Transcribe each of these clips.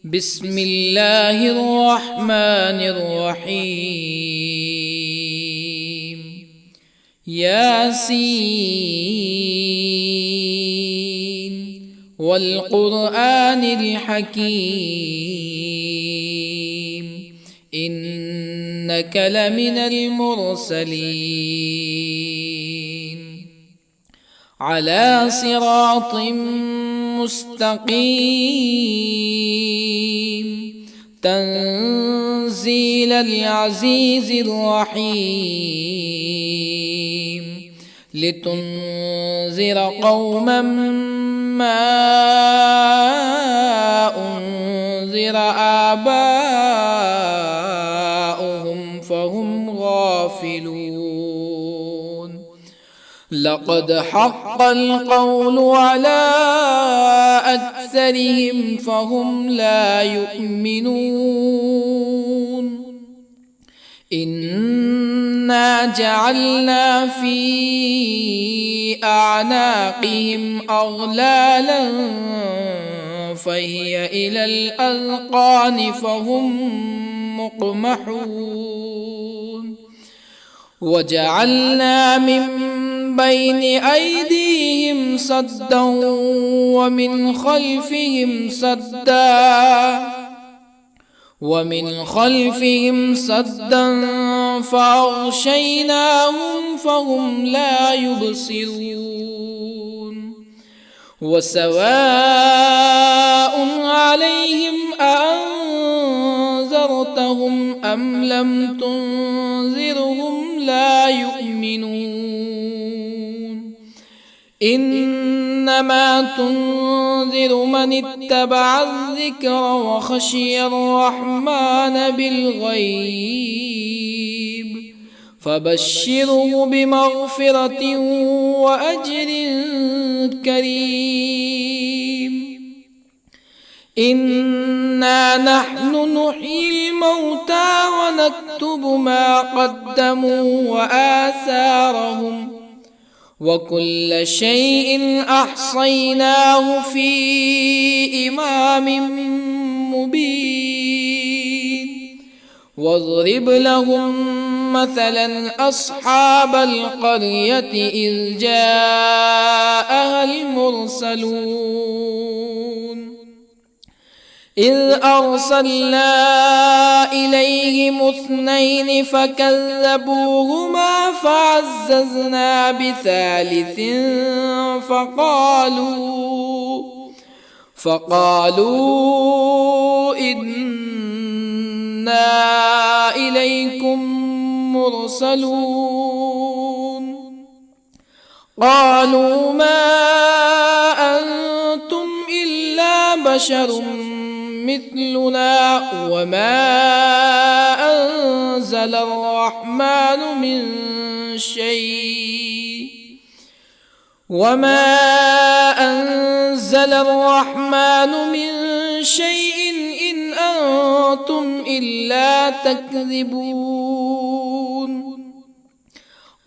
بسم الله الرحمن الرحيم. ياسين والقرآن الحكيم إنك لمن المرسلين على صراط مستقيم تنزيل العزيز الرحيم لتنذر قوما ما أنذر آباؤهم فهم غافلون. لقد حق القول على أكثرهم فهم لا يؤمنون. إنا جعلنا في أعناقهم أغلالا فهي إلى الأذقان فهم مقمحون. وجعلنا من بين أيديهم سدا ومن خلفهم سدا فأغشيناهم فهم لا يبصرون. وسواء عليهم أأنذرتهم أم لم تنذرهم لا يؤمنون. إنما تنذر من اتبع الذكر وخشي الرحمن بالغيب فبشره بمغفرة وأجر كريم. إنا نحن نحيي الموتى ونكتب ما قدموا وآثارهم وكل شيء أحصيناه في إمام مبين. واضرب لهم مثلا أصحاب القرية إذ جاءها المرسلون إذ أرسلنا إليهم اثنين فكذبوهما فعززنا بثالث فقالوا إنا إليكم مرسلون. قالوا ما أنتم إلا بشر مثلنا وما أنزل الرحمن من شيء إن أنتم إلا تكذبون.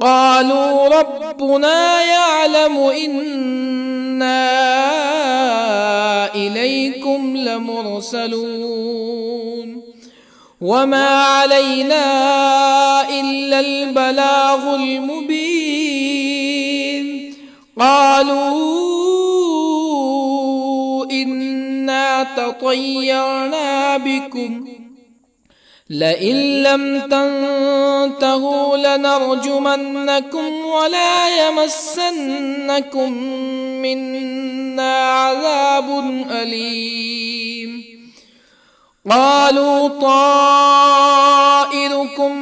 قالوا ربنا يعلم إنا إليكم لمرسلون وما علينا إلا البلاغ المبين. قالوا إنا تطيرنا بكم لئن لم تنتهوا لنرجمنكم ولا يمسنكم منا عذاب أليم. قالوا طائركم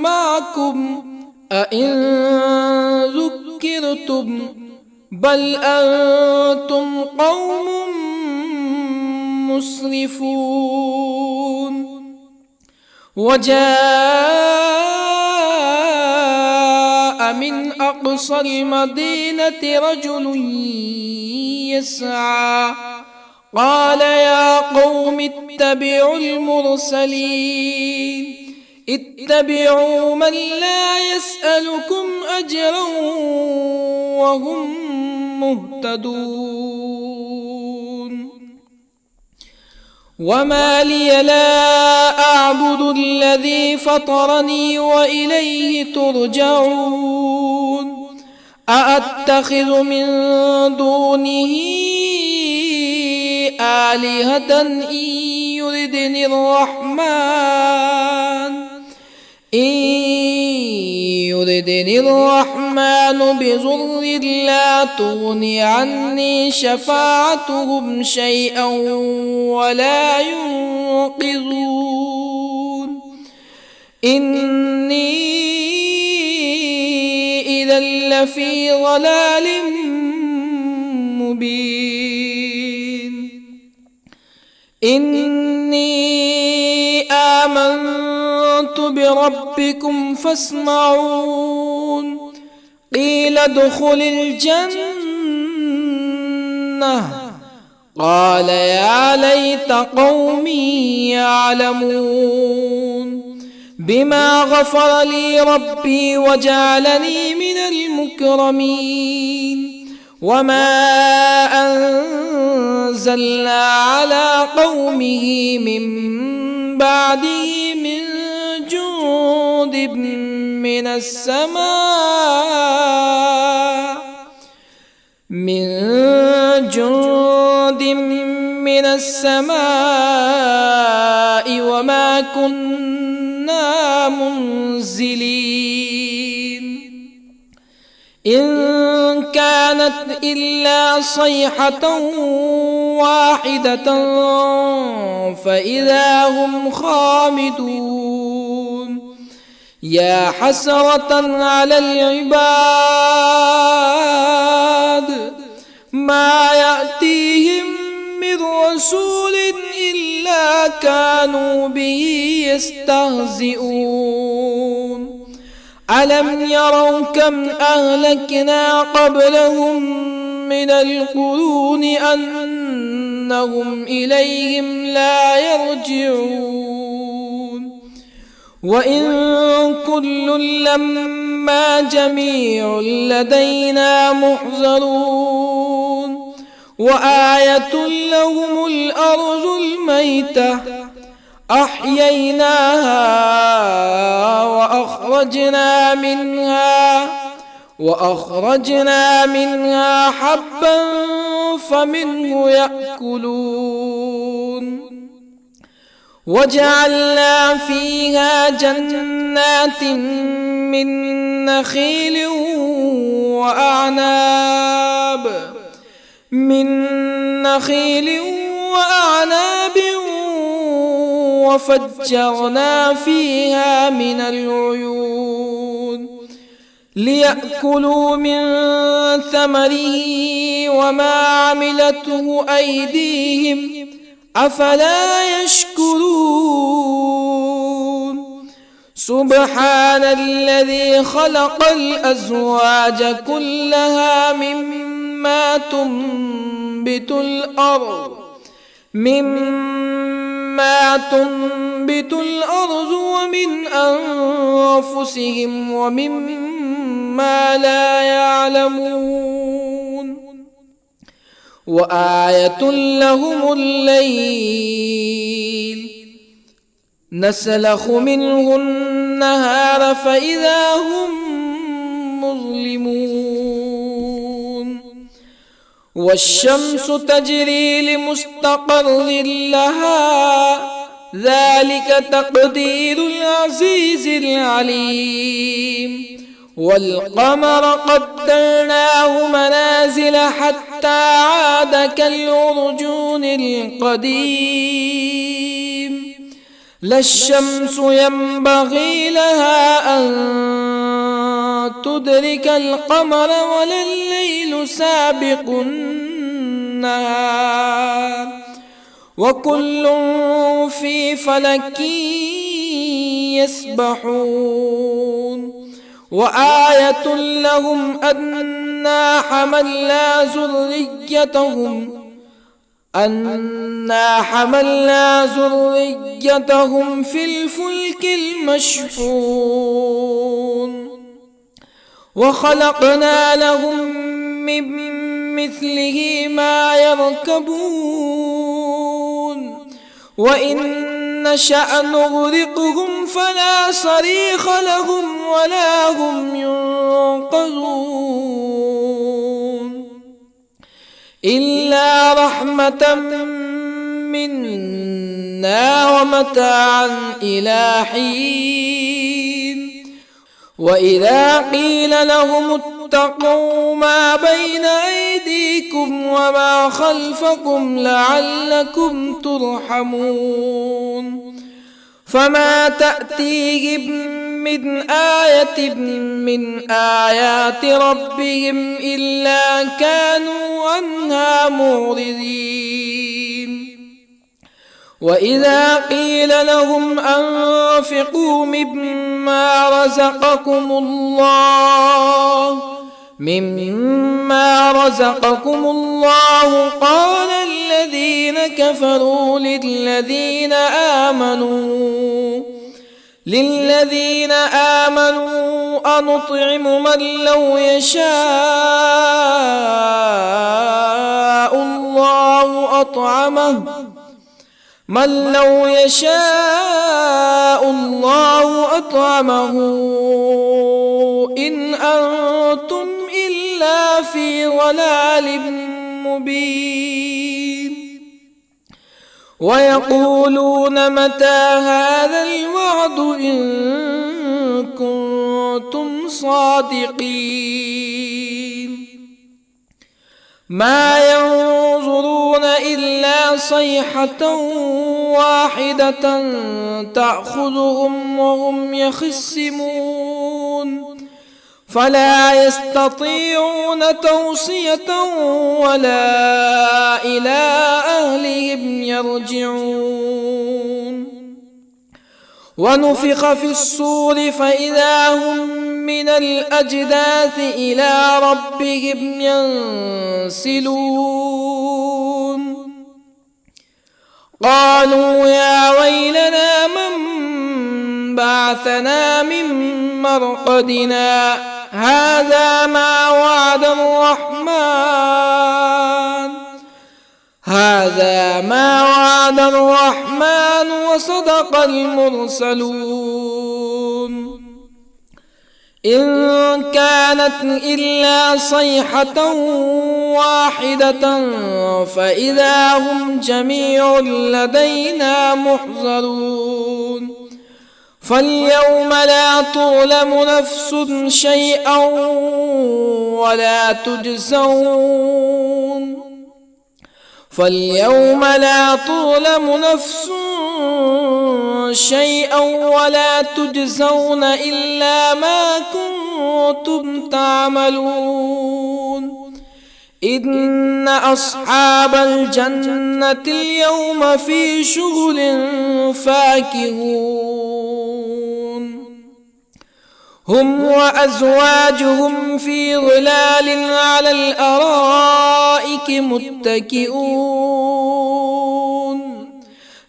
معكم أئن ذكرتم بل أنتم قوم مسرفون. وجاء من أقصى المدينة رجل يسعى قال يا قوم اتبعوا المرسلين اتبعوا من لا يسألكم أجرا وهم مهتدون. وما لي لا أعبد الذي فطرني وإليه ترجعون أأتخذ من دونه آلهة إن يردني الرحمن بضر لا تغني عني شفاعتهم شيئا ولا ينقذون إني إذا لفي ضلال مبين إني آمنت بربكم فاسمعون قيل ادخل الجنة قال يا ليت قومي يعلمون بما غفر لي ربي وجعلني من المكرمين وما أنزلنا على قومه من بعده من جند من السماء وما كنا منزلين إن كانت إلا صيحة واحدة فإذا هم خامدون يا حسرة على العباد ما يأتيهم من رسول إلا كانوا به يستهزئون ألم يروا كم أهلكنا قبلهم من القرون أنهم إليهم لا يرجعون وإن كل لما جميع لدينا محضرون وآية لهم الأرض الميتة أحييناها وأخرجنا منها حبا فمنه يأكلون وجعلنا فيها جنات من نخيل وأعناب وفجرنا فيها من العيون ليأكلوا من ثمره وما عملته أيديهم أفلا يشكرون سبحان الذي خلق الأزواج كلها مما تنبت الأرض ومن أنفسهم ومما لا يعلمون وآية لهم الليل نسلخ منه النهار فإذا هم مظلمون والشمس تجري لمستقر لها ذلك تقدير العزيز العليم والقمر قدرناه منازل حتى عاد كالعرجون القديم لا الشمس ينبغي لها أن تدرك القمر ولا الليل سابق النهار وكل في فلك يسبحون وآية لهم أنا حملنا ذريتهم في الفلك المشحون وخلقنا لهم من مثله ما يركبون وإن نشأ نغرقهم فلا صريخ لهم ولا هم ينقذون إلا رحمة منا ومتاعا إلى حين وإذا قيل لهم اتقوا ما بين أيديكم وما خلفكم لعلكم ترحمون فما تأتيهم من آية من آيات ربهم إلا كانوا عنها معرضين وإذا قيل لهم أنفقوا مما رزقكم الله قال الذين كفروا للذين آمنوا أنطعم من لو يشاء الله أطعمه إن أنتم إلا في ضلال مبين ويقولون متى هذا الوعد إن كنتم صادقين ما ينظرون إلا صيحة واحدة تأخذهم وهم يخصمون فلا يستطيعون توصية ولا إلى أهلهم يرجعون ونفخ في الصور فإذا هم من الأجداث إلى ربهم ينسلون قالوا يا ويلنا من بعثنا من مرقدنا هذا ما وعد الرحمن وصدق المرسلون إن كانت إلا صيحة واحدة فإذا هم جميع لدينا محضرون فاليوم لا تظلم نفس شيئا ولا تجزون إلا ما كنتم تعملون إن أصحاب الجنة اليوم في شغل فاكهون هم وأزواجهم في ظلال على الأرائك متكئون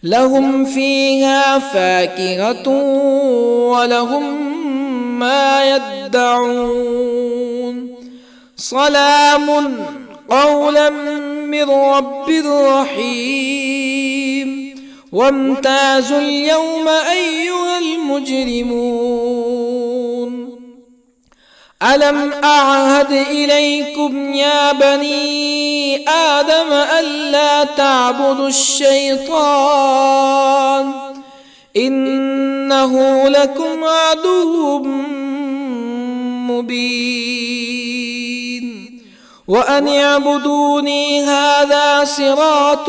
لهم فيها فاكهة ولهم ما يدعون سلام قولا من رب رحيم وامتازوا اليوم أيها المجرمون ألم أعهد إليكم يا بني آدم ألا تعبدوا الشيطان إنه لكم عدو مبين وأن اعبدوني هذا صراط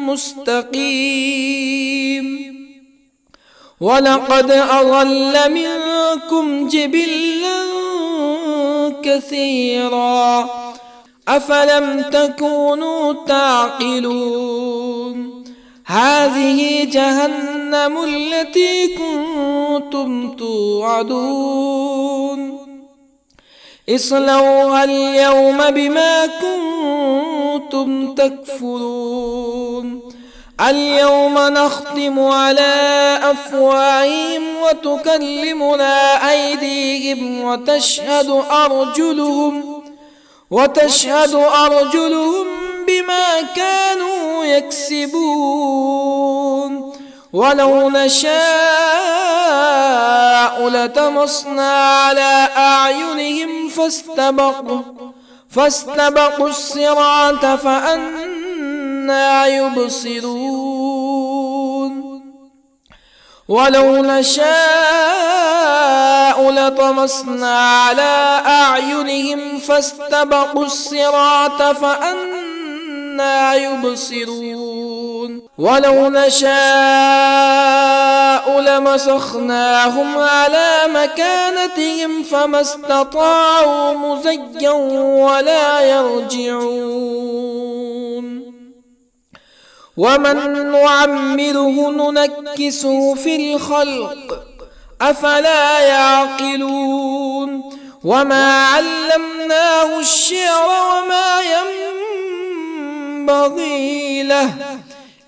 مستقيم ولقد أضل منكم جبلا كثيرا أفلم تكونوا تعقلون هذه جهنم التي كنتم توعدون اصلوها اليوم بما كنتم تكفرون اليوم نختم على أفواههم وتكلمنا أيديهم وتشهد أرجلهم بما كانوا يكسبون ولو نشاء لطمسنا على أعينهم فاستبقوا الصراط فأنى يبصرون ولو نشاء لطمسنا على أعينهم فاستبقوا الصراط فأنى يبصرون ولو نشاء لمسخناهم على مكانتهم فما استطاعوا مزيا ولا يرجعون ومن نعمره ننكسه في الخلق أفلا يعقلون وما علمناه الشعر وما ينبغي له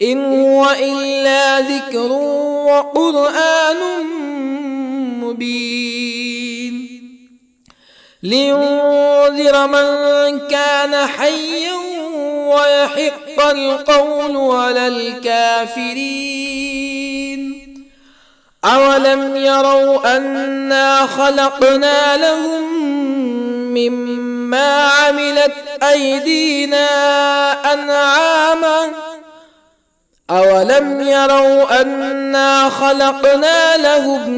إن هو إلا ذكر وقرآن مبين لينذر من كان حيا ويحق القول على الكافرين أولم يروا أنا خلقنا لهم مما عملت أيدينا أنعاما أولم يروا أنا خلقنا لهم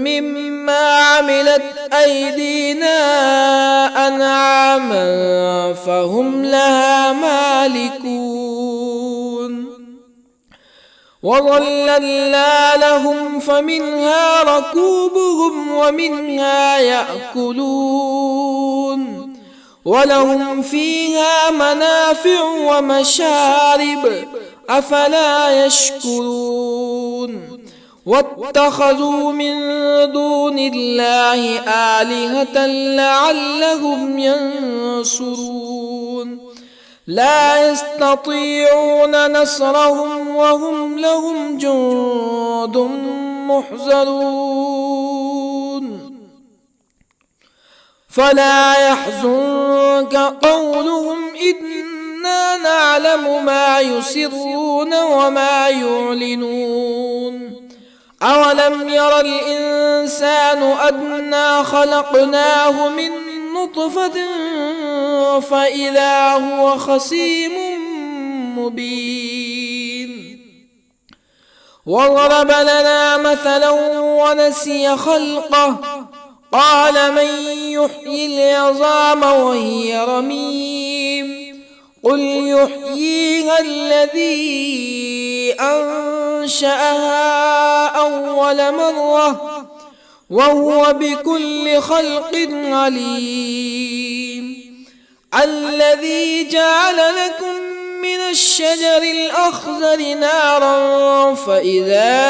مما عملت أيدينا أنعاما فهم لها مالكون وظللنا لهم فمنها ركوبهم ومنها يأكلون ولهم فيها منافع ومشارب أفلا يشكرون واتخذوا من دون الله آلهة لعلهم ينصرون لا يستطيعون نصرهم وهم لهم جند محضرون فلا يحزنك قولهم إنا نعلم ما يسرون وما يعلنون أولم ير الإنسان أنا خلقناه من نطفة فإذا هو خصيم مبين وضرب لنا مثلا ونسي خلقه قال من يحيي العظام وهي رميم قل يحييها الذي أنشأها أول مرة وهو بكل خلق عليم الذي جعل لكم من الشجر الأخضر نارا فإذا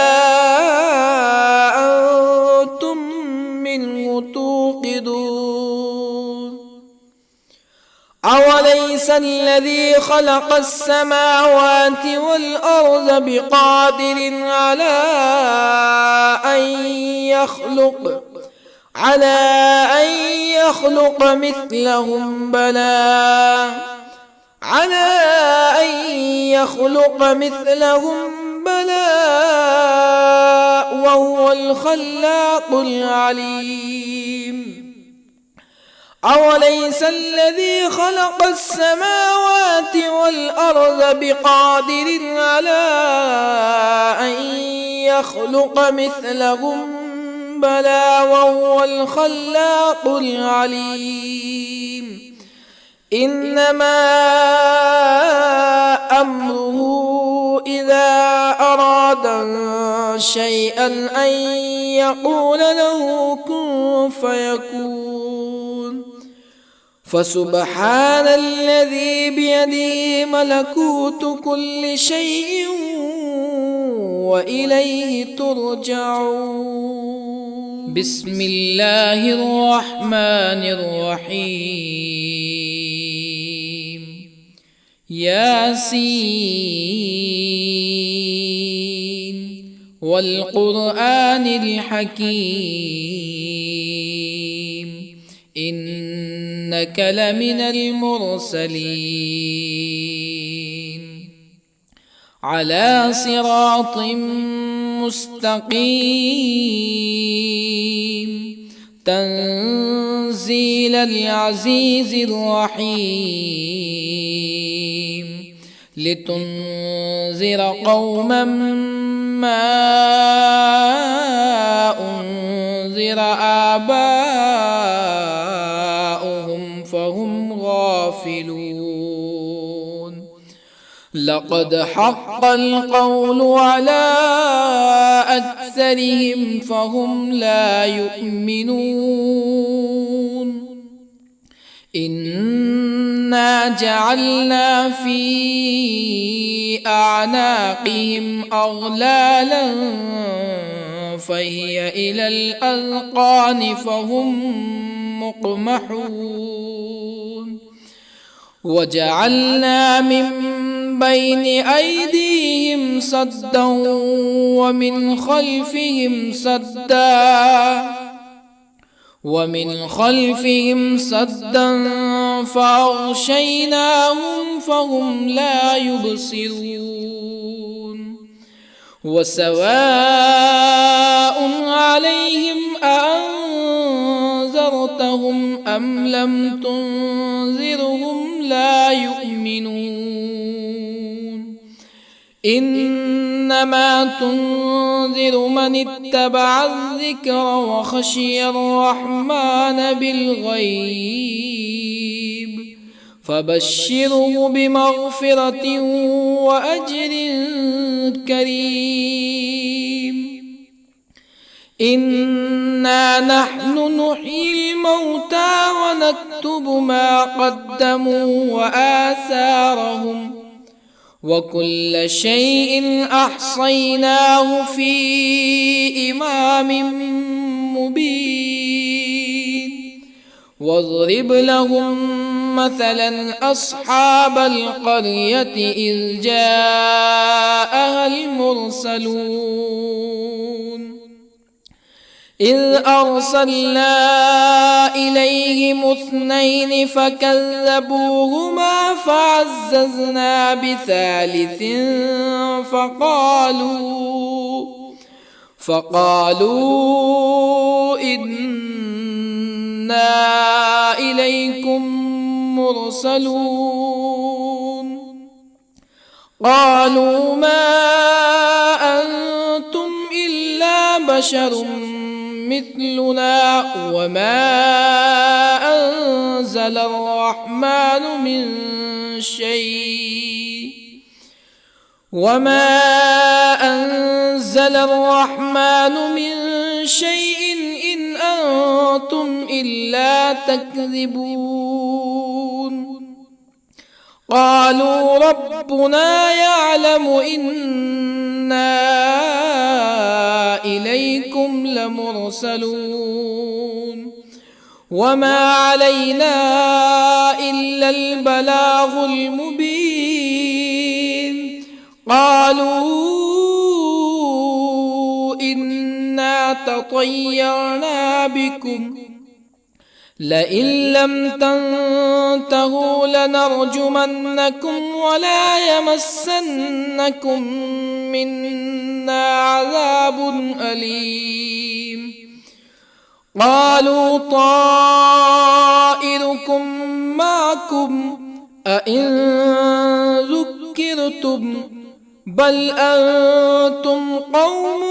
أنتم منه توقدون أوليس الذي خلق السماوات والأرض بقادر على أن يخلق مثلهم بلى وهو الخلاق العليم أوليس الذي خلق السماوات والأرض بقادر على أن يخلق مثلهم بلى وهو الخلاق العليم إنما أمره إذا أراد شيئا أن يقول له كن فيكون فسبحان الذي بيده ملكوت كل شيء وإليه ترجعون بسم الله الرحمن الرحيم ياسين والقرآن الحكيم إنك لمن المرسلين على صراط مستقيم تنزيل العزيز الرحيم لتنذر قوما ما أنذر آباؤهم فهم غافلون لقد حق القول على أكثرهم فهم لا يؤمنون إنا جعلنا في أعناقهم أغلالا فهي إلى الأذقان فهم مقمحون وجعلنا من بين أيديهم سدا ومن خلفهم سدا فأغشيناهم فهم لا يبصرون وسواء عليهم أأنذرتهم أم لم تنذرهم لا يؤمنون إنما تنذر من اتبع الذكر وخشي الرحمن بالغيب فبشره بمغفرة وأجر كريم إنا نحن نحيي الموتى ونكتب ما قدموا وآثارهم وكل شيء أحصيناه في إمام مبين واضرب لهم مثلا أصحاب القرية إذ جاءها المرسلون إذ أرسلنا إليهم اثنين فكذبوهما فعززنا بثالث فقالوا إنا إليكم مرسلون قالوا ما أنتم إلا بشر مثلنا وما أنزل الرحمن من شيء إن أنتم إلا تكذبون قالوا ربنا يعلم إنا إليكم لمرسلون وما علينا إلا البلاغ المبين قالوا إنا تطيرنا بكم لئن لم تنتهوا لنرجمنكم ولا يمسنكم منا عذاب أليم قالوا طائركم معكم أئن ذكرتم بل أنتم قوم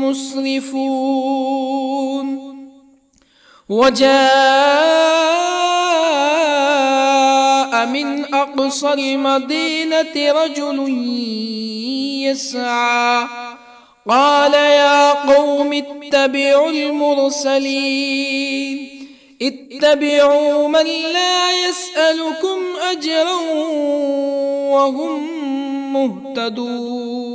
مسرفون وجاء من أقصى المدينة رجل يسعى قال يا قوم اتبعوا المرسلين اتبعوا من لا يسألكم أجرا وهم مهتدون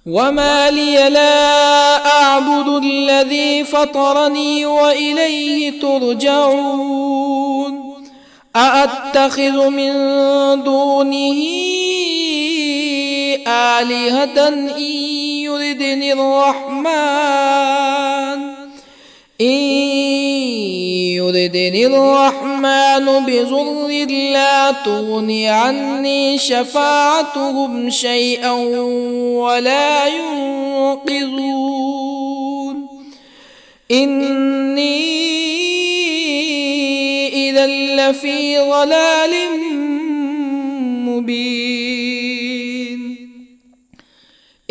وما لي لا أعبد الذي فطرني وإليه ترجعون أأتخذ من دونه آلهة إن يردني الرحمن إن يردني الرحمن بضر لا تغن عني شفاعتهم شيئا ولا ينقذون إني إذا لفي ضلال مبين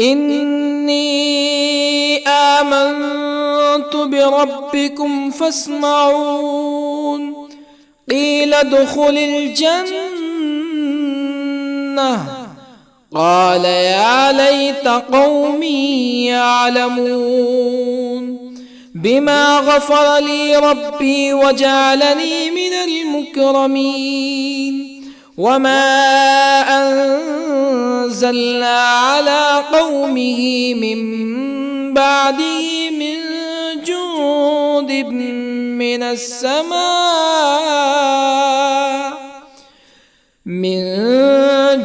إني آمنت بربكم فاسمعون قيل ادخل الجنة قال يا ليت قومي يعلمون بما غفر لي ربي وجعلني من المكرمين وما أنزلنا على قومه من بعده من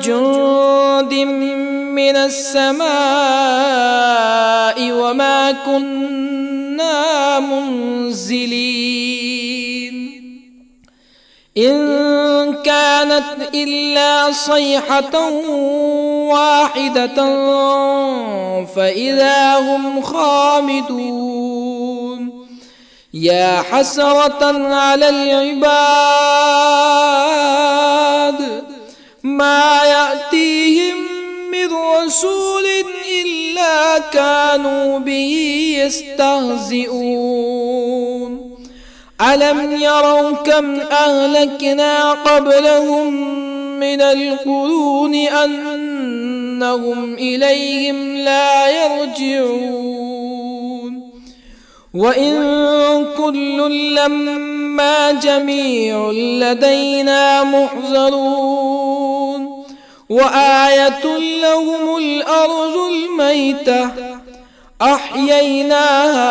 جند من السماء وما كنا منزلين إن كانت إلا صيحة واحدة فإذا هم خامدون يا حسرة على العباد ما يأتيهم من رسول إلا كانوا به يستهزئون ألم يروا كم أهلكنا قبلهم من القرون أنهم إليهم لا يرجعون وإن كل لما جميع لدينا محضرون وآية لهم الأرض الميتة أحييناها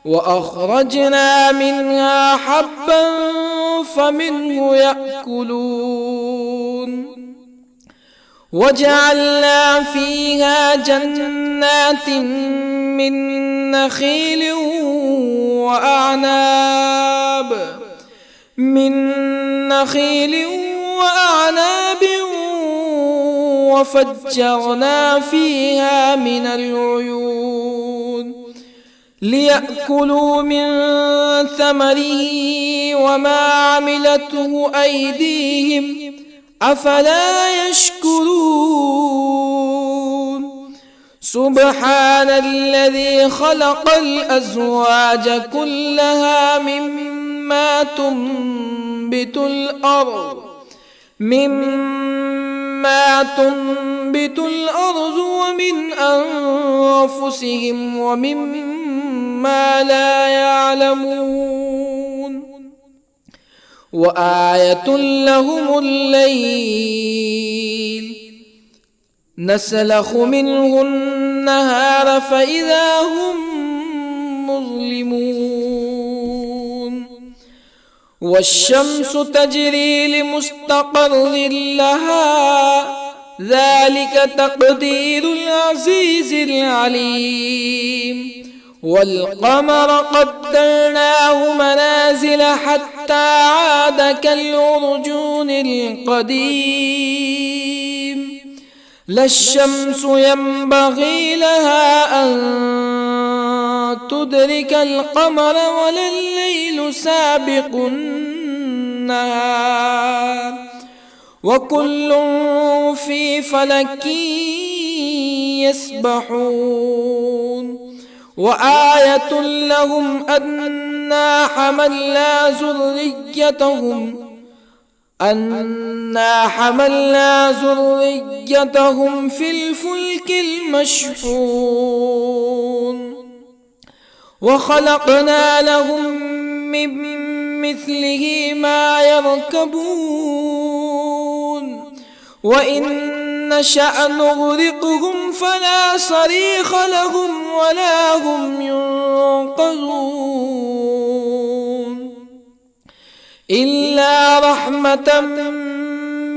وأخرجنا منها حبا فمنه يأكلون وجعلنا فيها جنات من نخيل وأعناب وفجرنا فيها من العيون ليأكلوا من ثمره وما عملته أيديهم أفلا يشكرون سبحان الذي خلق الأزواج كلها مما تنبت الأرض ومن أنفسهم ومما لا يعلمون وآية لهم الليل نسلخ منه النهار فإذا هم مظلمون والشمس تجري لمستقر لها ذلك تقدير العزيز العليم والقمر قدرناه منازل حتى عاد كالعرجون القديم لا الشمس ينبغي لها أن تدرك القمر ولا الليل سابق النهار وكل في فلك يسبحون وآية لهم أنا حملنا ذريتهم في الفلك المشحون وخلقنا لهم من مثله ما يركبون وإن نشأ نغرقهم فلا صريخ لهم ولا هم ينقذون إلا رحمة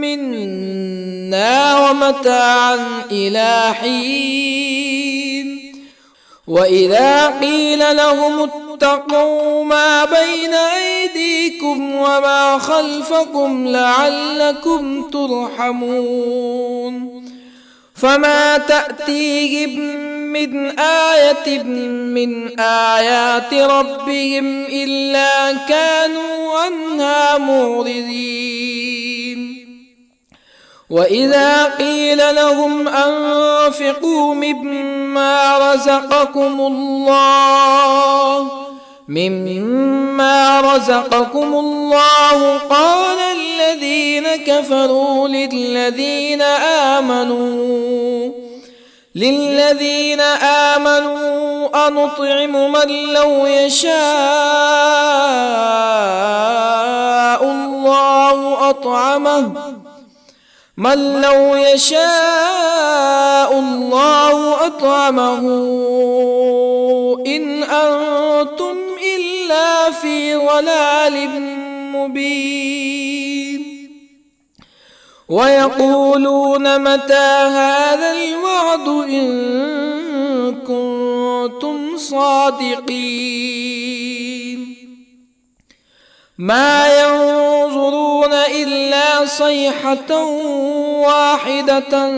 منا ومتاعا إلى حين وإذا قيل لهم اتقوا ما بين أيديكم وما خلفكم لعلكم ترحمون فما تأتيهم من آية من آيات ربهم إلا كانوا عنها معرضين وإذا قيل لهم أنفقوا مما رزقكم الله قال الذين كفروا للذين آمنوا أنطعم من لو يشاء الله أطعمه إن أنتم إلا في ضلال مبين ويقولون متى هذا الوعد إن كنتم صادقين ما ينظرون إلا صيحة واحدة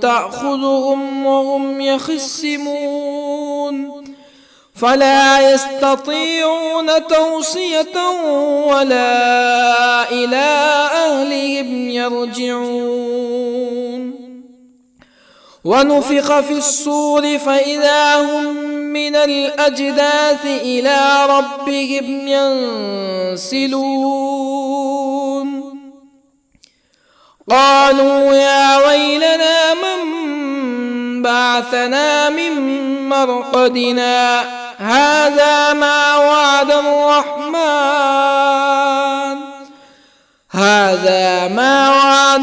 تأخذهم وهم يخصمون فلا يستطيعون توصية ولا إلى أهلهم يرجعون ونفخ في الصور فإذا هم من الأجداث إلى ربهم ينسلون قالوا يا ويلنا من بعثنا من مرقدنا هذا ما وعد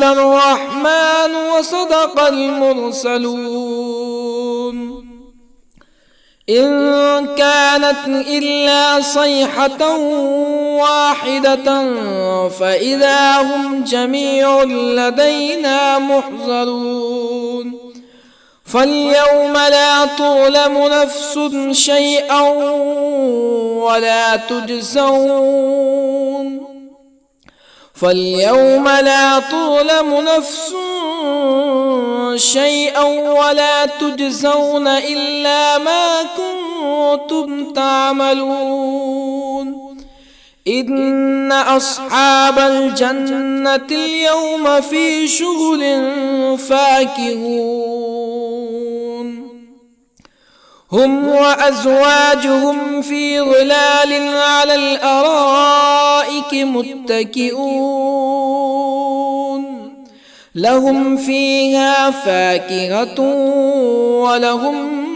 الرحمن وصدق المرسلون إن كانت إلا صيحة واحدة فإذا هم جميع لدينا محضرون فاليوم لا تظلم نفس شيئا ولا تجزون إلا ما كنتم تعملون إن أصحاب الجنة اليوم في شغل فاكهون هم وأزواجهم في ظلال على الأرائك متكئون لهم فيها فاكهة ولهم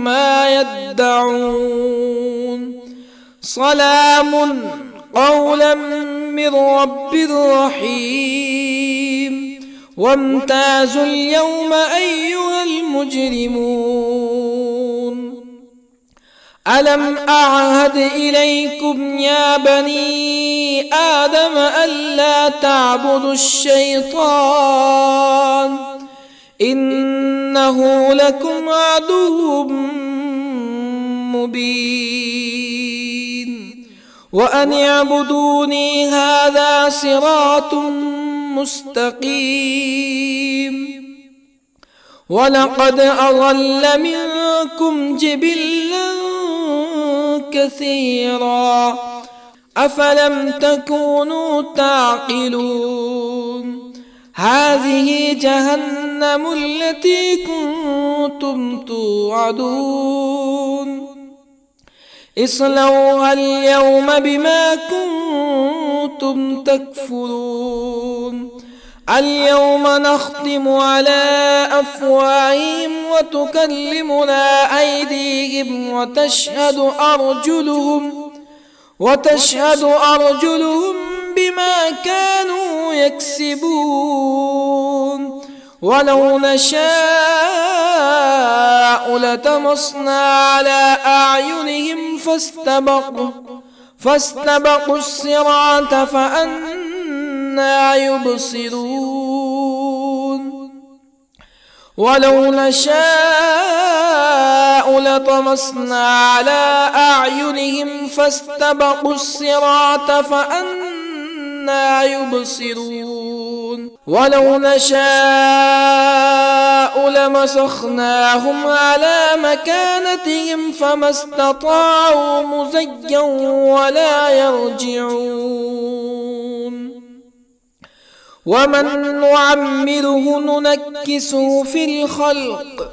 ما يدعون سلام قولا من رب رحيم وامتازوا اليوم أيها المجرمون ألم أعهد إليكم يا بني آدم ألا تعبدوا الشيطان إنه لكم عدو مبين وأن اعبدوني هذا صراط مستقيم ولقد أضل منكم جبلا كثيرا أفلم تكونوا تعقلون هذه جهنم التي كنتم توعدون اصلوها اليوم بما كنتم تكفرون اليوم نختم على أفواههم وتكلمنا أيديهم وتشهد أرجلهم بما كانوا يكسبون ولو نشاء لطمسنا على أعينهم فاستبقوا الصراط فأنى يبصرون ولو نشاء لطمسنا على أعينهم فاستبقوا الصراط فأنى يبصرون ولو نشاء لمسخناهم على مكانتهم فما استطاعوا مزيا ولا يرجعون ومن نعمره ننكسه في الخلق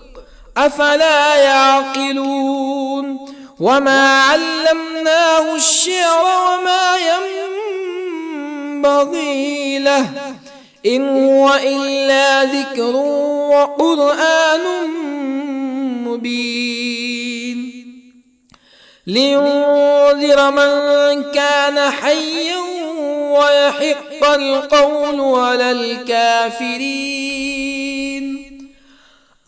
أفلا يعقلون وما علمناه الشعر وما ينبغي له إن هو إلا ذكر وقرآن مبين لينذر من كان حيا ويحق القول على الكافرين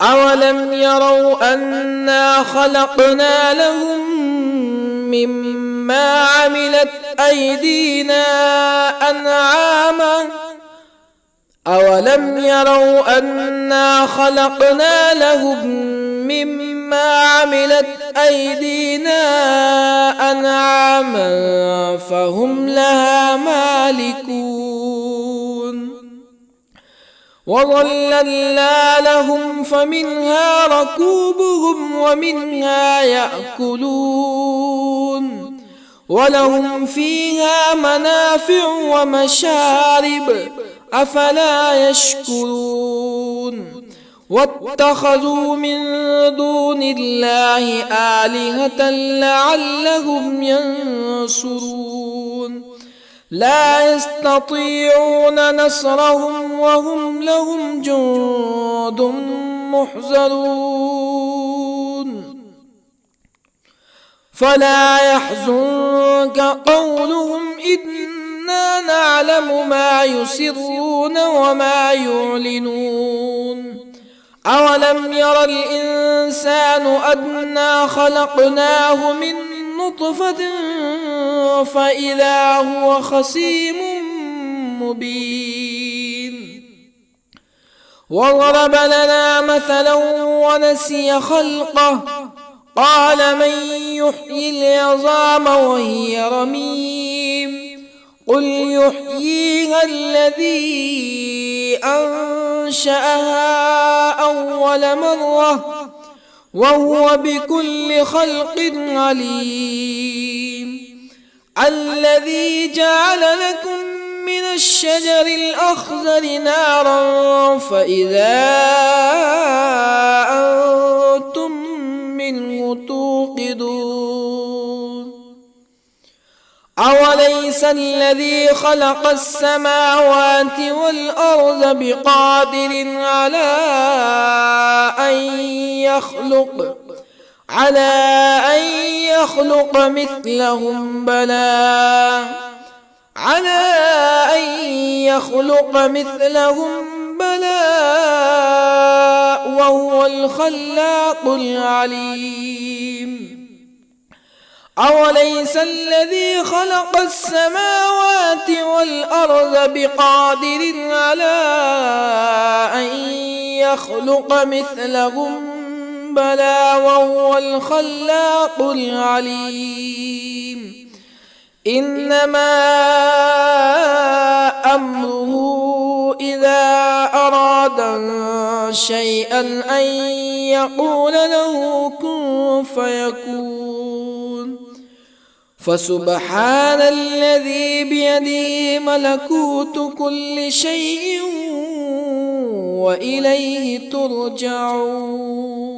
أولم يروا أنا خلقنا لهم مما عملت أيدينا أنعاما أولم يروا أنا خلقنا لهم مما عملت أيدينا أنعاما فهم لها مالكون وظللنا لهم فمنها ركوبهم ومنها يأكلون ولهم فيها منافع ومشارب أفلا يشكرون واتخذوا من دون الله آلهة لعلهم ينصرون لا يستطيعون نصرهم وهم لهم جند محضرون فلا يحزنك قولهم إنا نعلم ما يسرون وما يعلنون أولم ير الإنسان أنا خلقناه من نطفة فإذا هو خصيم مبين وضرب لنا مثلا ونسي خلقه قال من يحيي العظام وهي رميم قل يحييها الذي أنشأها أول مرة وهو بكل خلق عليم الذي جعل لكم من الشجر الأخضر نارا فإذا أنتم منه توقدون أوليس الذي خلق السماوات والأرض بقادر على أن يخلق مثلهم بلى وهو الخلاق العليم أوليس الذي خلق السماوات والأرض بقادر على أن يخلق مثلهم بلى وهو الخلاق العليم إنما أمره إذا أراد شيئا أن يقول له كن فيكون فسبحان الذي بيده ملكوت كل شيء وإليه ترجعون